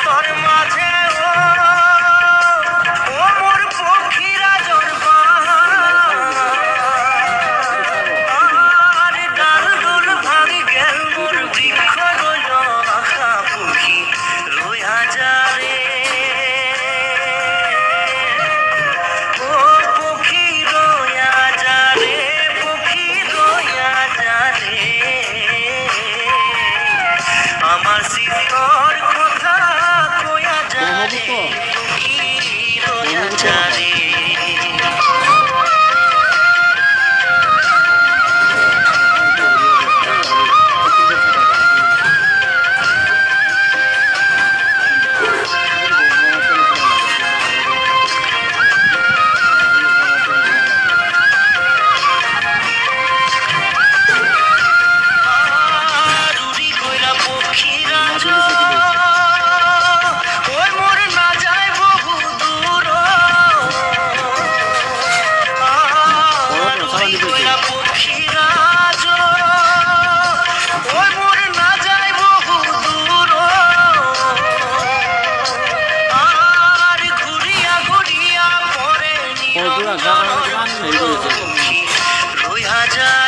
তোর মাঝে ও মোর পক্ষীরা জন্মা আর ডাল ডুল ভাঙি গেল মোর বৃক্ষ রইল আশা পক্ষী রইয়া যারে ও পক্ষী রইয়া যারে পক্ষী রইয়া যারে আমার সিদ্ধর কথা কইয়া যারে পক্ষী রইয়া যারে রুরি কইরা পক্ষীরা ওই মোর না যায় বহু দূর রুরি কইরা পক্ষীরা ওই মোর না যায় বহু দূর আর ঘুরিয়া ঘুরিয়া পরে নিরঞ্জন পক্ষী রইয়া যায়